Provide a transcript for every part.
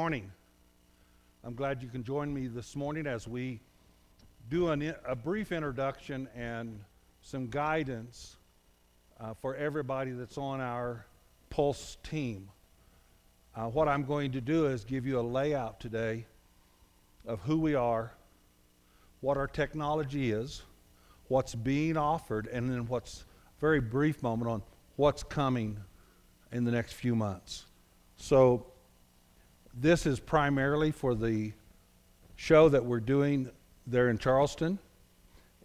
Morning. I'm glad you can join me this morning as we do a brief introduction and some guidance for everybody that's on our Pulse team. What I'm going to do is give you a layout today of who we are, what our technology is, what's being offered, and then what's very brief moment on what's coming in the next few months. So this is primarily for the show that we're doing there in Charleston.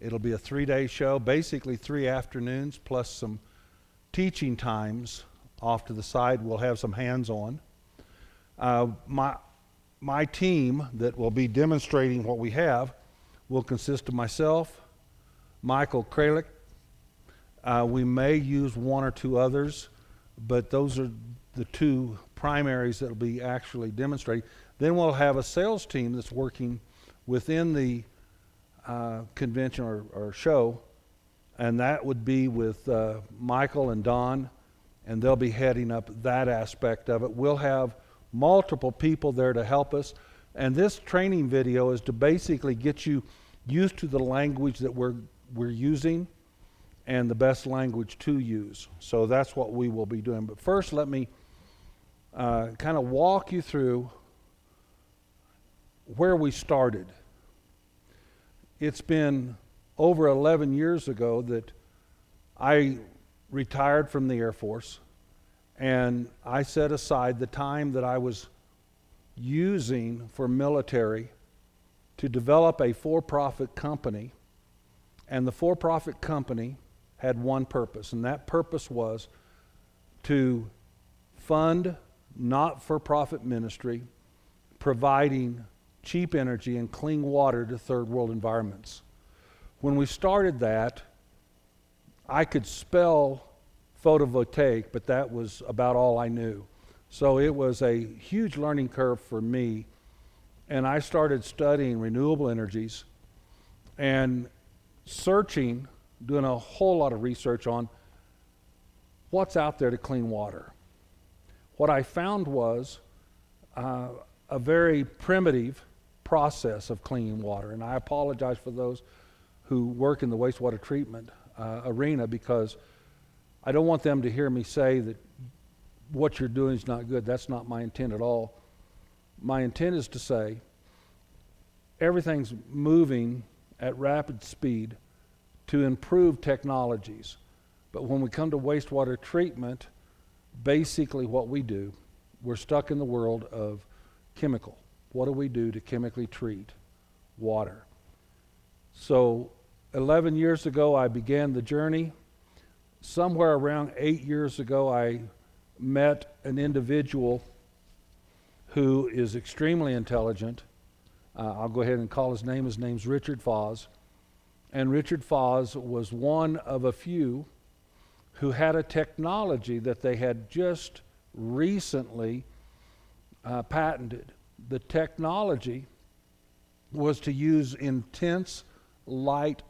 It'll be a 3-day show, basically 3 afternoons plus some teaching times off to the side. We'll have some hands-on. My team that will be demonstrating what we have will consist of myself, Michael Kralik. We may use one or two others, but those are the two primaries that will be actually demonstrating. Then we'll have a sales team that's working within the convention or show, and that would be with Michael and Don, and they'll be heading up that aspect of it. We'll have multiple people there to help us, and this training video is to basically get you used to the language that we're using and the best language to use. So that's what we will be doing. But first, let me kind of walk you through where we started. It's been over 11 years ago that I retired from the Air Force, and I set aside the time that I was using for military to develop a for-profit company. And the for-profit company had one purpose, and that purpose was to fund not-for-profit ministry providing cheap energy and clean water to third world environments. When we started that, I could spell photovoltaic, but that was about all I knew. So it was a huge learning curve for me, and I started studying renewable energies and searching, doing a whole lot of research on what's out there to clean water. What I found was a very primitive process of cleaning water, and I apologize for those who work in the wastewater treatment arena, because I don't want them to hear me say that what you're doing is not good. That's not my intent at all. My intent is to say everything's moving at rapid speed to improve technologies. But when we come to wastewater treatment, basically what we do, we're stuck in the world of chemical. What do we do to chemically treat water? So 11 years ago, I began the journey. Somewhere around 8 years ago, I met an individual who is extremely intelligent. I'll go ahead and call his name. His name's Richard Foz. And Richard Foz was one of a few who had a technology that they had just recently patented. The technology was to use intense light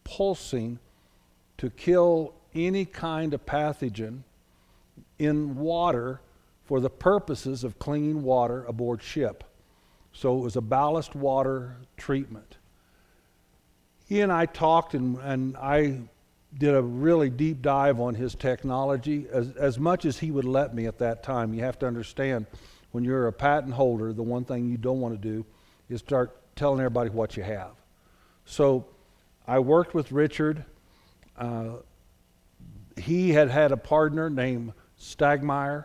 pulsing to kill any kind of pathogen in water for the purposes of cleaning water aboard ship. So it was a ballast water treatment. He and I talked, and I did a really deep dive on his technology, as much as he would let me at that time. You have to understand, when you're a patent holder, the one thing you don't want to do is start telling everybody what you have. So I worked with Richard. He had a partner named Stagmeyer.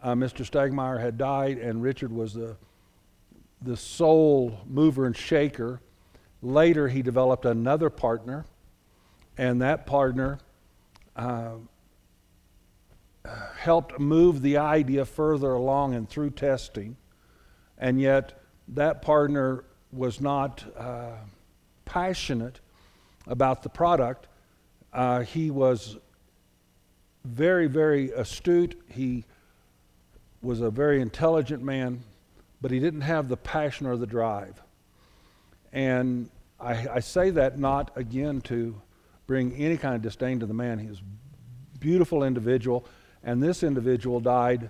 Mr. Stagmeyer had died, and Richard was the sole mover and shaker. Later, he developed another partner, and that partner helped move the idea further along and through testing. And yet, that partner was not passionate about the product. He was very, very astute. He was a very intelligent man, but he didn't have the passion or the drive. And I say that not, again, to bring any kind of disdain to the man. He was a beautiful individual, and this individual died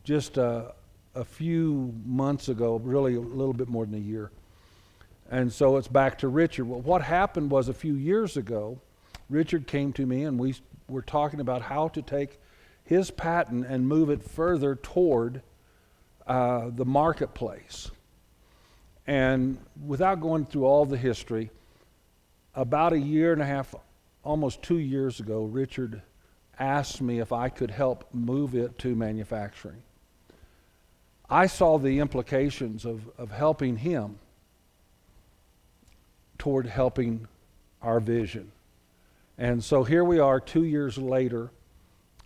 just a few months ago, really a little bit more than a year. And so it's back to Richard. Well, what happened was a few years ago, Richard came to me and we were talking about how to take his patent and move it further toward the marketplace. And without going through all the history, about a year and a half, almost 2 years ago, Richard asked me if I could help move it to manufacturing. I saw the implications of helping him toward helping our vision. And so here we are 2 years later,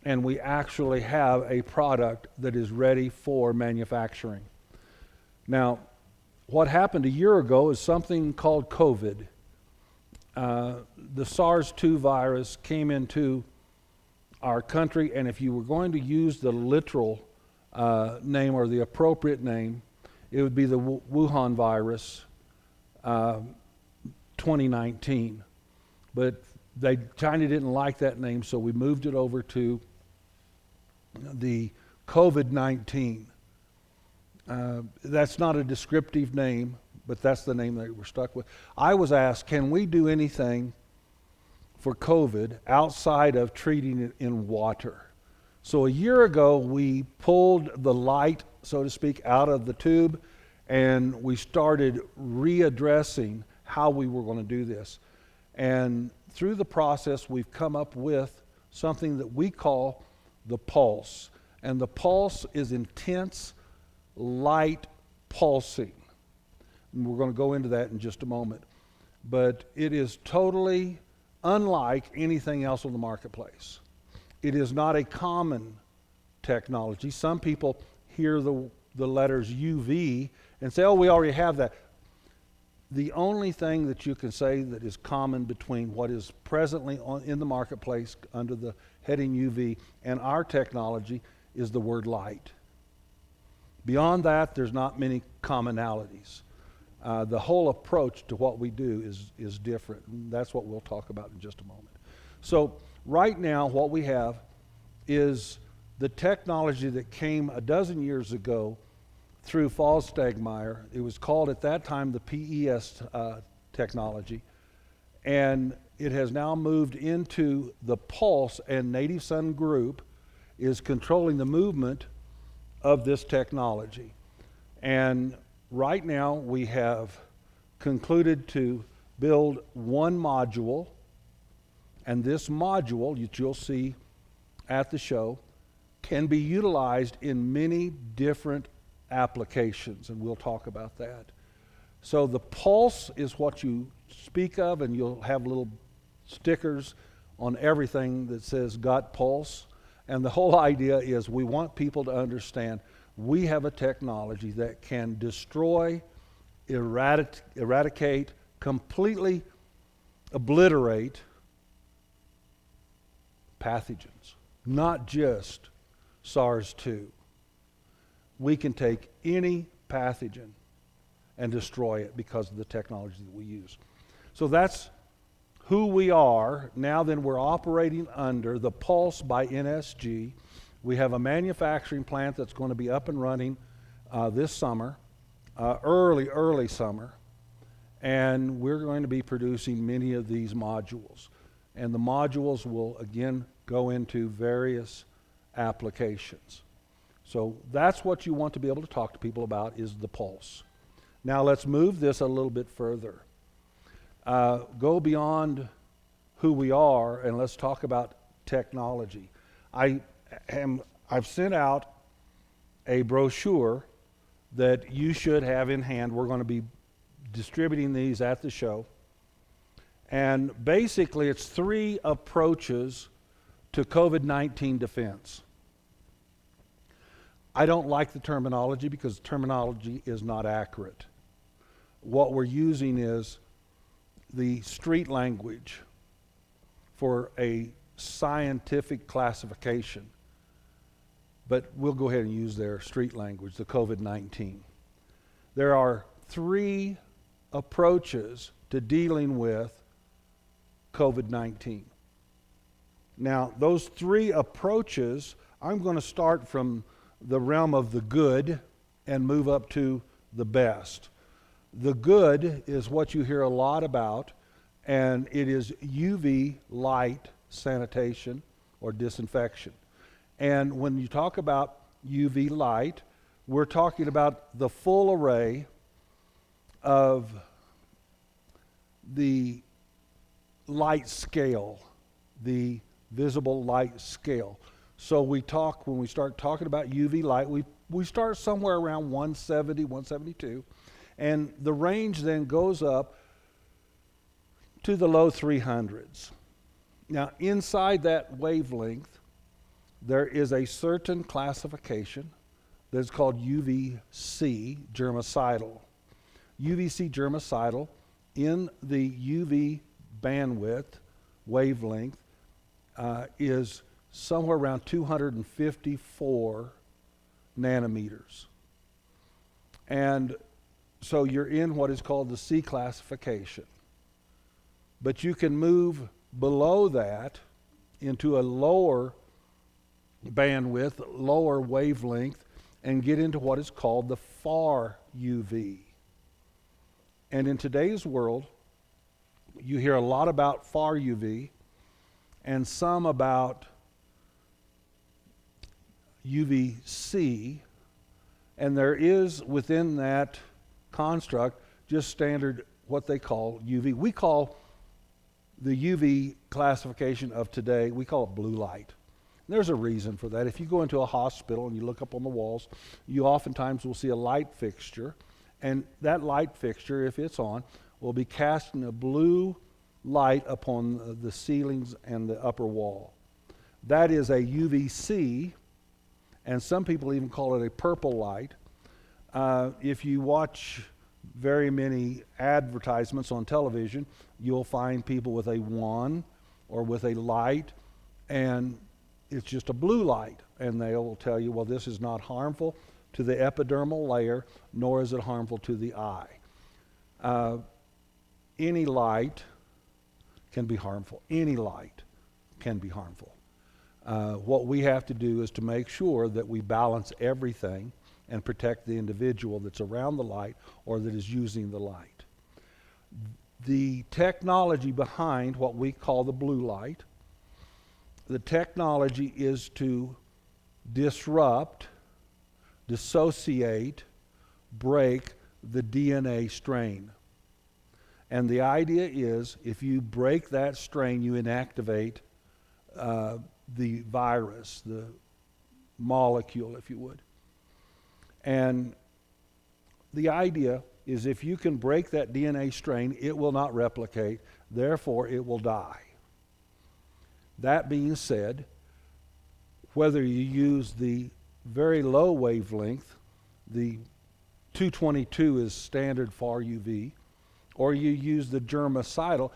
and we actually have a product that is ready for manufacturing. Now, what happened a year ago is something called COVID. The SARS-2 virus came into our country, and if you were going to use the literal name or the appropriate name, it would be the Wuhan virus 2019. But China didn't like that name, so we moved it over to the COVID-19. That's not a descriptive name, but that's the name that we're stuck with. I was asked, can we do anything for COVID outside of treating it in water? So a year ago, we pulled the light, so to speak, out of the tube, and we started readdressing how we were going to do this. And through the process, we've come up with something that we call the pulse. And the pulse is intense light pulsing. And we're going to go into that in just a moment. But it is totally unlike anything else on the marketplace. It is not a common technology. Some people hear the letters UV and say, oh, we already have that. The only thing that you can say that is common between what is presently in the marketplace under the heading UV and our technology is the word light. Beyond that, there's not many commonalities. The whole approach to what we do is different. And that's what we'll talk about in just a moment. So right now, what we have is the technology that came a dozen years ago through Falls-Stegmeyer. It was called at that time the PES technology. And it has now moved into the Pulse, and Native Sun Group is controlling the movement of this technology. And right now we have concluded to build one module, and this module, that you'll see at the show, can be utilized in many different applications, and we'll talk about that. So the Pulse is what you speak of, and you'll have little stickers on everything that says Got Pulse. And the whole idea is we want people to understand we have a technology that can destroy, eradicate, completely obliterate pathogens, not just SARS-2. We can take any pathogen and destroy it because of the technology that we use. So that's who we are. Now then, we're operating under the Pulse by NSG. We have a manufacturing plant that's going to be up and running this summer, early summer, and we're going to be producing many of these modules. And the modules will, again, go into various applications. So that's what you want to be able to talk to people about, is the Pulse. Now let's move this a little bit further. Go beyond who we are, and let's talk about technology. I've sent out a brochure that you should have in hand. We're going to be distributing these at the show. And basically, it's 3 approaches to COVID-19 defense. I don't like the terminology because terminology is not accurate. What we're using is the street language for a scientific classification. But we'll go ahead and use their street language, the COVID-19. There are 3 approaches to dealing with COVID-19. Now, those 3 approaches, I'm going to start from the realm of the good and move up to the best. The good is what you hear a lot about, and it is UV light sanitation or disinfection. And when you talk about UV light, we're talking about the full array of the light scale, the visible light scale. So when we start talking about UV light, we start somewhere around 170, 172, and the range then goes up to the low 300s. Now, inside that wavelength, there is a certain classification that's called UVC germicidal. UVC germicidal in the UV bandwidth wavelength is somewhere around 254 nanometers. And so you're in what is called the C classification. But you can move below that into a lower bandwidth, lower wavelength, and get into what is called the far UV. And in today's world, you hear a lot about far UV and some about UVC, and there is within that construct just standard what they call UV. We call the UV classification of today, we call it blue light. And there's a reason for that. If you go into a hospital and you look up on the walls, you oftentimes will see a light fixture, and that light fixture, if it's on, will be casting a blue light upon the ceilings and the upper wall. That is a UVC, and some people even call it a purple light. If you watch very many advertisements on television, you'll find people with a wand or with a light, and it's just a blue light, and they will tell you, well, this is not harmful to the epidermal layer, nor is it harmful to the eye. Any light can be harmful. Any light can be harmful. What we have to do is to make sure that we balance everything and protect the individual that's around the light or that is using the light. The technology behind what we call the blue light, the technology is to disrupt, dissociate, break the DNA strain. And the idea is if you break that strain, you inactivate the virus, the molecule, if you would. And the idea is if you can break that DNA strain, it will not replicate, therefore it will die. That being said, whether you use the very low wavelength, the 222 is standard far UV, or you use the germicidal,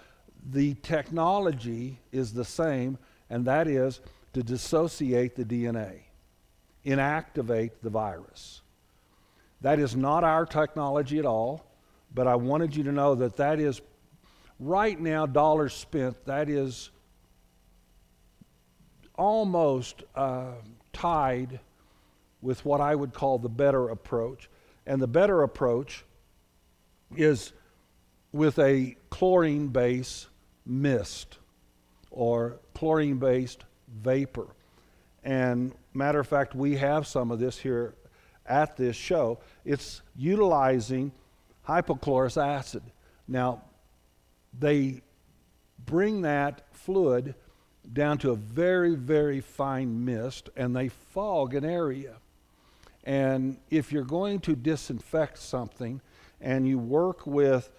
the technology is the same, and that is to dissociate the DNA, inactivate the virus. That is not our technology at all, but I wanted you to know that that is, right now, dollars spent, that is almost tied with what I would call the better approach. And the better approach is with a chlorine-based mist or chlorine-based vapor. And matter of fact, we have some of this here at this show. It's utilizing hypochlorous acid. Now, they bring that fluid down to a very, very fine mist, and they fog an area. And if you're going to disinfect something and you work with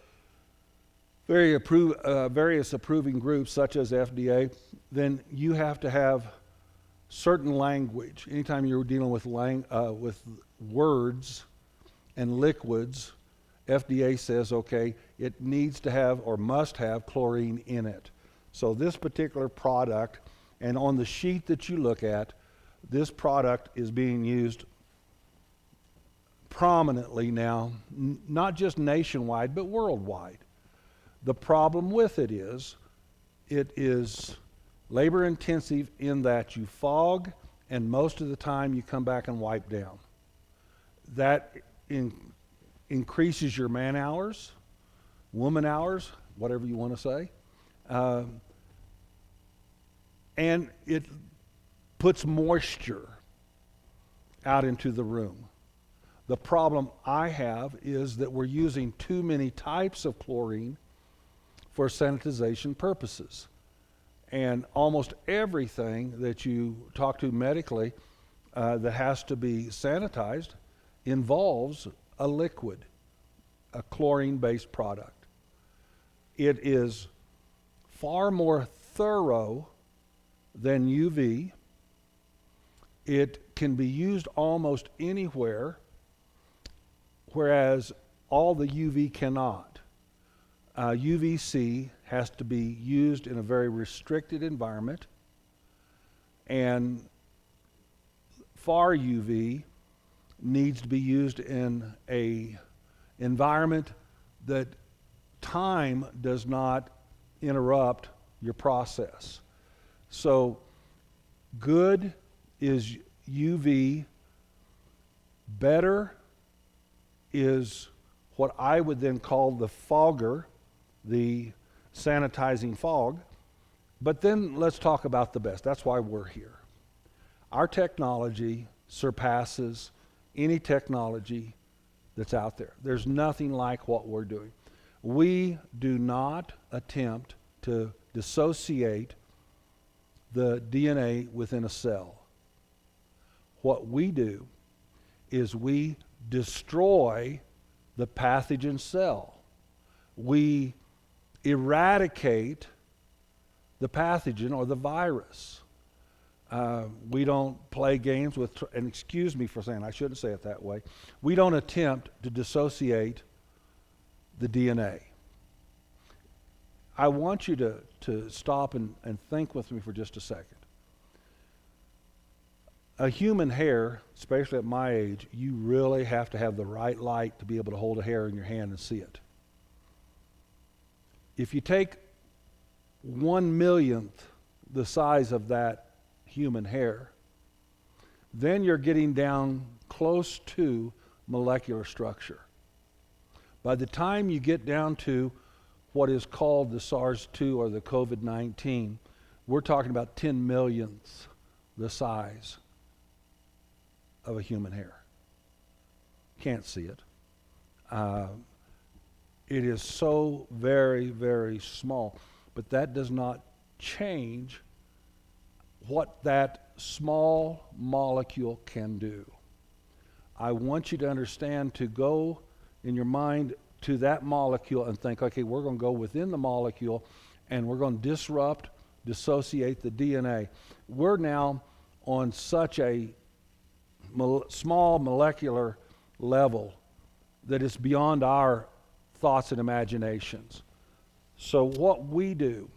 various approving groups such as FDA, then you have to have certain language. Anytime you're dealing with words and liquids, FDA says, okay, it needs to have or must have chlorine in it. So this particular product, and on the sheet that you look at, this product is being used prominently now, not just nationwide, but worldwide. The problem with it is labor intensive in that you fog and most of the time you come back and wipe down. That increases your man hours, woman hours, whatever you want to say, and it puts moisture out into the room. The problem I have is that we're using too many types of chlorine for sanitization purposes. And almost everything that you talk to medically that has to be sanitized involves a liquid, a chlorine-based product. It is far more thorough than UV. It can be used almost anywhere, whereas all the UV cannot. UVC has to be used in a very restricted environment, and far UV needs to be used in a environment that time does not interrupt your process. So good is UV, better is what I would then call the fogger, the sanitizing fog. But then let's talk about the best. That's why we're here. Our technology surpasses any technology that's out there. There's nothing like what we're doing. We do not attempt to dissociate the DNA within a cell. What we do is we destroy the pathogen cell. We eradicate the pathogen or the virus. We don't play games with, and excuse me for saying, I shouldn't say it that way. We don't attempt to dissociate the DNA. I want you to stop and think with me for just a second. A human hair, especially at my age, you really have to have the right light to be able to hold a hair in your hand and see it. If you take 1/1,000,000th the size of that human hair, then you're getting down close to molecular structure. By the time you get down to what is called the SARS-2 or the COVID-19, we're talking about 10/1,000,000ths the size of a human hair. Can't see it. It is so very, very small, but that does not change what that small molecule can do. I want you to understand, to go in your mind to that molecule and think, okay, we're going to go within the molecule and we're going to dissociate the DNA. We're now on such a small molecular level that it's beyond our thoughts and imaginations. So what we do,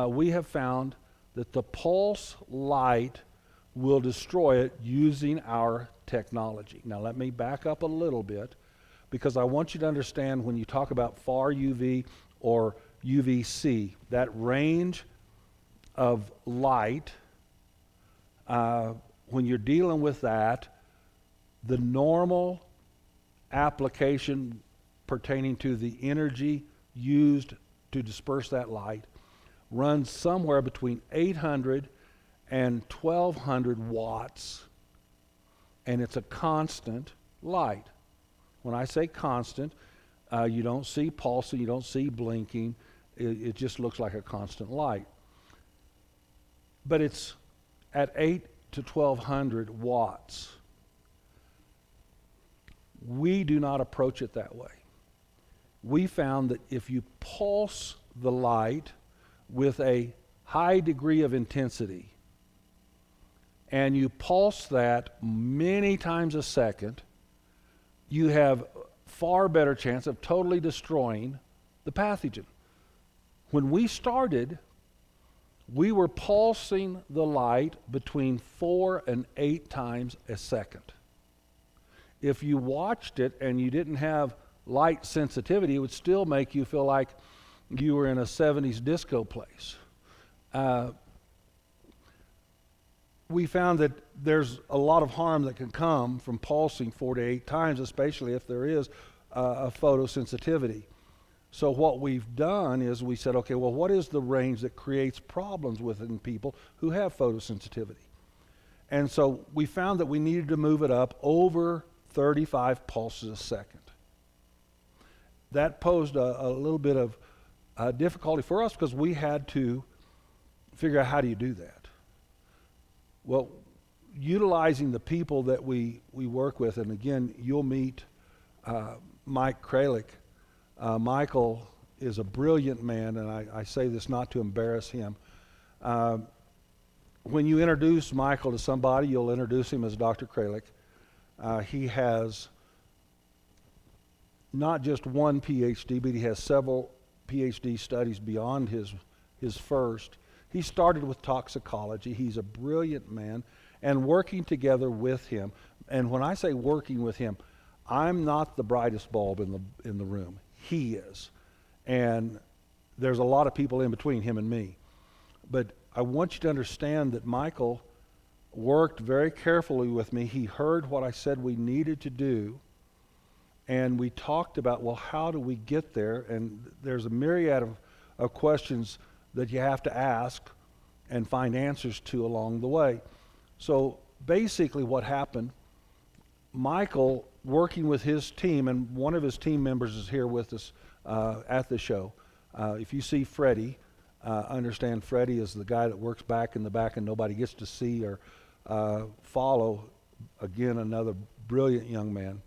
we have found that the pulse light will destroy it using our technology. Now let me back up a little bit, because I want you to understand, when you talk about far UV or UVC, that range of light, when you're dealing with that, the normal application pertaining to the energy used to disperse that light runs somewhere between 800 and 1200 watts, and it's a constant light. When I say constant, you don't see pulsing, you don't see blinking, it just looks like a constant light. But it's at 8 to 1200 watts. We do not approach it that way. We found that if you pulse the light with a high degree of intensity, and you pulse that many times a second, you have far better chance of totally destroying the pathogen. When we started, we were pulsing the light between 4 and 8 times a second. If you watched it and you didn't have light sensitivity, it would still make you feel like you were in a 70s disco place. we found that there's a lot of harm that can come from pulsing 4 to 8 times, especially if there is a photosensitivity. So what we've done is we said, okay, well, what is the range that creates problems within people who have photosensitivity? And so we found that we needed to move it up over 35 pulses a second. That posed a little bit of difficulty for us because we had to figure out how do you do that. Well, utilizing the people that we work with, and again, you'll meet Mike Kralik. Michael is a brilliant man, and I say this not to embarrass him. When you introduce Michael to somebody, you'll introduce him as Dr. Kralik. He has not just one PhD, but he has several PhD studies beyond his first. He started with toxicology. He's a brilliant man, and working together with him. And when I say working with him, I'm not the brightest bulb in the room. He is. And there's a lot of people in between him and me. But I want you to understand that Michael worked very carefully with me. He heard what I said we needed to do, and we talked about, well, how do we get there? And there's a myriad of questions that you have to ask and find answers to along the way. So basically what happened, Michael, working with his team, and one of his team members is here with us at the show. If you see Freddie, understand Freddie is the guy that works back in the back and nobody gets to see or follow. Again, another brilliant young man.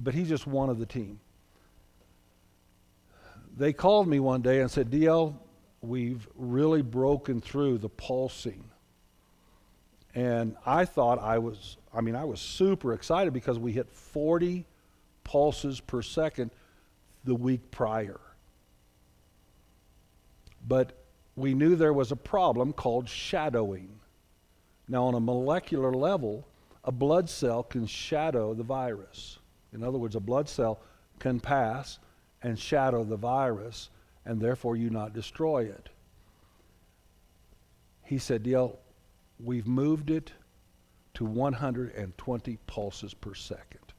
But he's just one of the team. They called me one day and said, DL, we've really broken through the pulsing. And I thought I was super excited because we hit 40 pulses per second the week prior. But we knew there was a problem called shadowing. Now, on a molecular level, a blood cell can shadow the virus. In other words, a blood cell can pass and shadow the virus, and therefore you not destroy it. He said, DL, we've moved it to 120 pulses per second.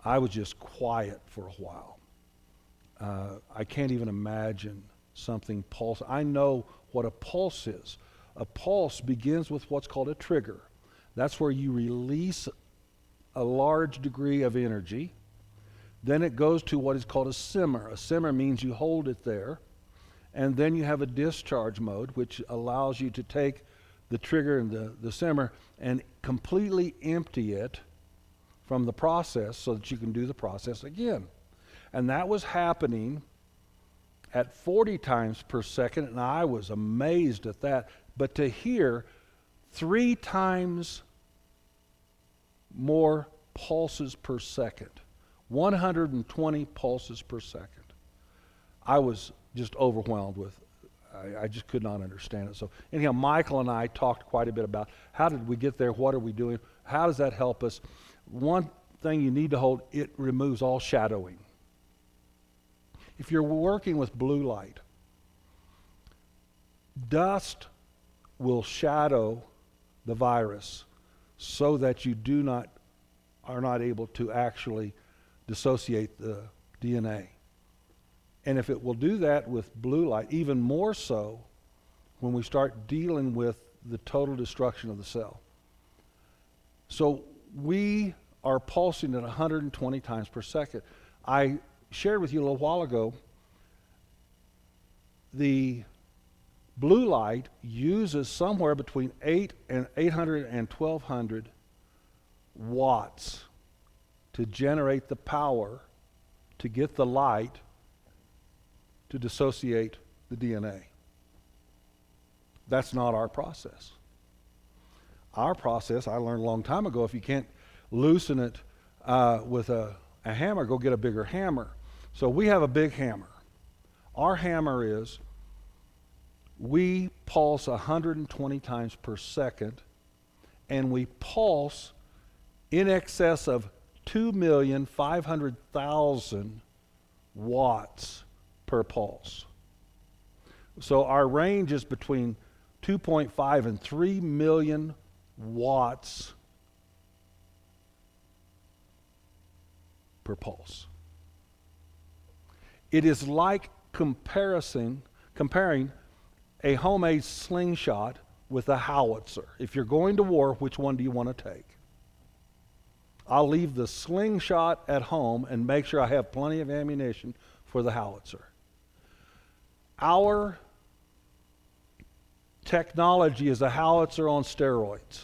I was just quiet for a while. I can't even imagine something pulse. I know what a pulse is. A pulse begins with what's called a trigger. That's where you release a large degree of energy. Then it goes to what is called a simmer. A simmer means you hold it there. And then you have a discharge mode, which allows you to take the trigger and the simmer and completely empty it from the process so that you can do the process again. And that was happening at 40 times per second, and I was amazed at that. But to hear 3 times more pulses per second, 120 pulses per second, I was just overwhelmed with. I just could not understand it. So anyhow, Michael and I talked quite a bit about how did we get there, what are we doing, how does that help us. One thing you need to hold, it removes all shadowing. If you're working with blue light, dust will shadow the virus so that you are not able to actually dissociate the DNA. And if it will do that with blue light, even more so when we start dealing with the total destruction of the cell. So we are pulsing at 120 times per second. I shared with you a little while ago, the blue light uses somewhere between 800 and 1200 watts to generate the power to get the light to dissociate the DNA. That's not our process. Our process, I learned a long time ago, if you can't loosen it with a hammer, go get a bigger hammer. So we have a big hammer. Our hammer is, we pulse 120 times per second, and we pulse in excess of 2,500,000 watts per pulse. So our range is between 2.5 and 3 million watts per pulse. It is like comparing a homemade slingshot with a howitzer. If you're going to war, which one do you want to take? I'll leave the slingshot at home and make sure I have plenty of ammunition for the howitzer. Our technology is a howitzer on steroids.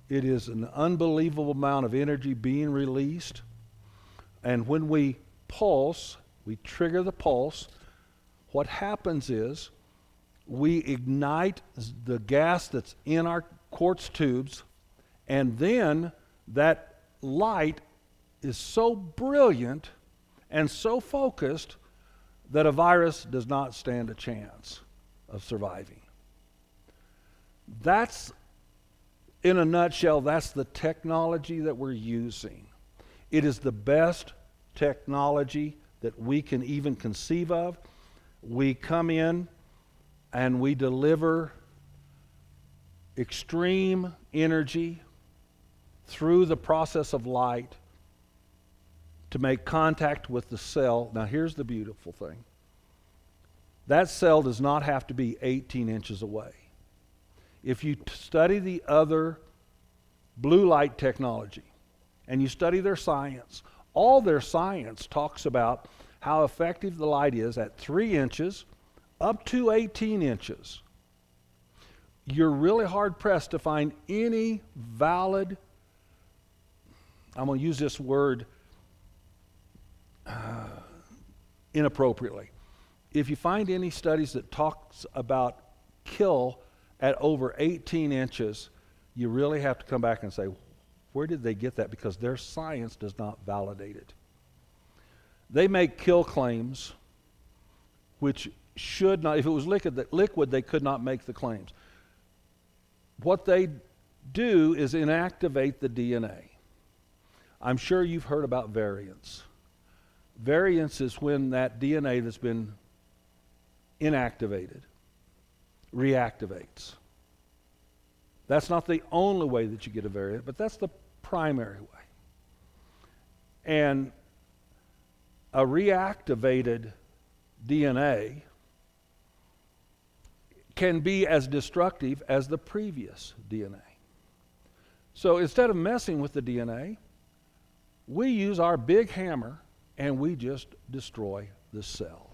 It is an unbelievable amount of energy being released. And when we pulse, we trigger the pulse, what happens is we ignite the gas that's in our quartz tubes, and then that light is so brilliant and so focused that a virus does not stand a chance of surviving. That's, in a nutshell, that's the technology that we're using. It is the best technology that we can even conceive of. We come in and we deliver extreme energy through the process of light to make contact with the cell. Now here's the beautiful thing. That cell does not have to be 18 inches away. If you study the other blue light technology and you study their science, all their science talks about how effective the light is at 3 inches up to 18 inches. You're really hard pressed to find any valid, I'm going to use this word inappropriately. If you find any studies that talks about kill at over 18 inches, you really have to come back and say, where did they get that? Because their science does not validate it. They make kill claims which should not, if it was liquid, they could not make the claims. What they do is inactivate the DNA. I'm sure you've heard about variants. Variants is when that DNA that's been inactivated reactivates. That's not the only way that you get a variant, but that's the primary way. And a reactivated DNA can be as destructive as the previous DNA. So instead of messing with the DNA, we use our big hammer and we just destroy the cell.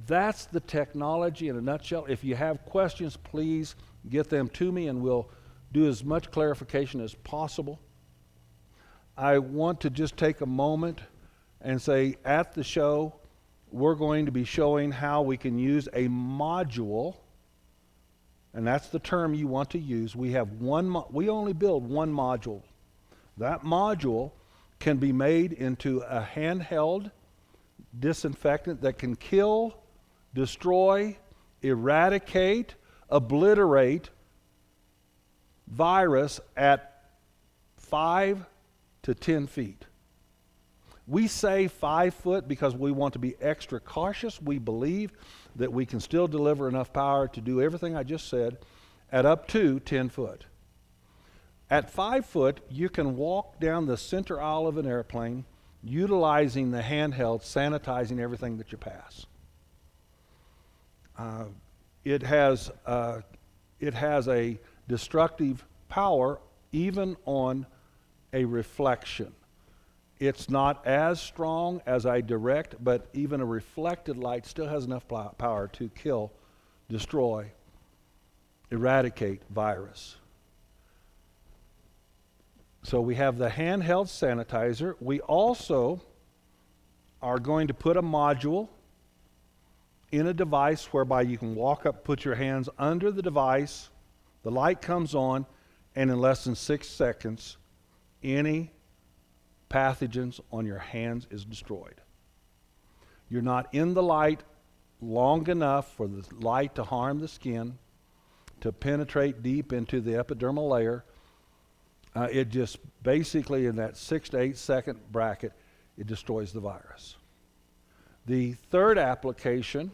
That's the technology in a nutshell. If you have questions, please get them to me and we'll do as much clarification as possible. I want to just take a moment and say at the show, we're going to be showing how we can use a module, and that's the term you want to use. We have we only build one module. That module can be made into a handheld disinfectant that can kill, destroy, eradicate, obliterate virus at 5 to 10 feet. We say 5 foot because we want to be extra cautious. We believe that we can still deliver enough power to do everything I just said at up to 10 foot. At 5 foot, you can walk down the center aisle of an airplane utilizing the handheld, sanitizing everything that you pass. It has a destructive power even on a reflection. It's not as strong as a direct, but even a reflected light still has enough power to kill, destroy, eradicate virus. So we have the handheld sanitizer. We also are going to put a module in a device whereby you can walk up, put your hands under the device, the light comes on, and in less than 6 seconds, any pathogens on your hands is destroyed. You're not in the light long enough for the light to harm the skin, to penetrate deep into the epidermal layer. It just basically in that 6 to 8 second bracket, it destroys the virus. The third application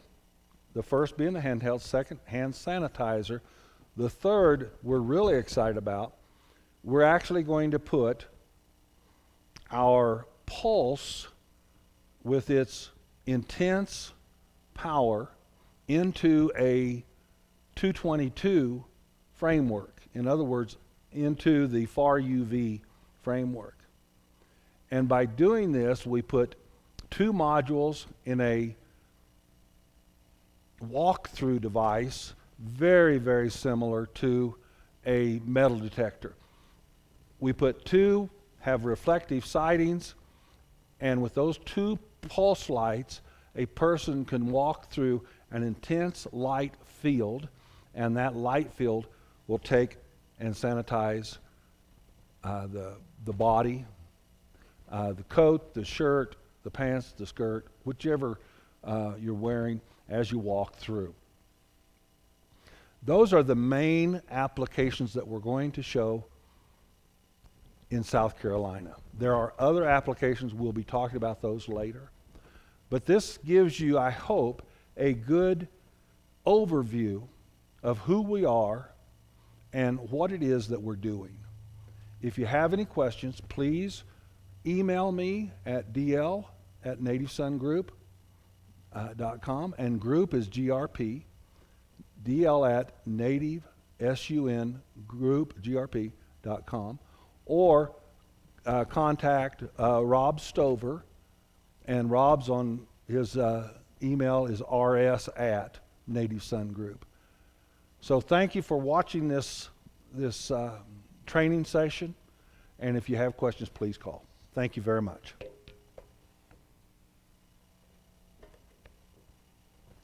The first being the handheld, second, hand sanitizer. The third, we're really excited about. We're actually going to put our pulse with its intense power into a 222 framework. In other words, into the far UV framework. And by doing this, we put 2 modules in a walk-through device, very, very similar to a metal detector. We put 2, have reflective sightings, and with those 2 pulse lights, a person can walk through an intense light field, and that light field will take and sanitize the body, the coat, the shirt, the pants, the skirt, whichever you're wearing as you walk through. Those are the main applications that we're going to show in South Carolina. There are other applications, we'll be talking about those later. But this gives you, I hope, a good overview of who we are and what it is that we're doing. If you have any questions, please email me at dl@nativesungroup.com, and group is GRP, dl@nativesungroup.com, or contact Rob Stover, and Rob's on his email is rs@nativesungroup. So thank you for watching this training session, and if you have questions, please call. Thank you very much.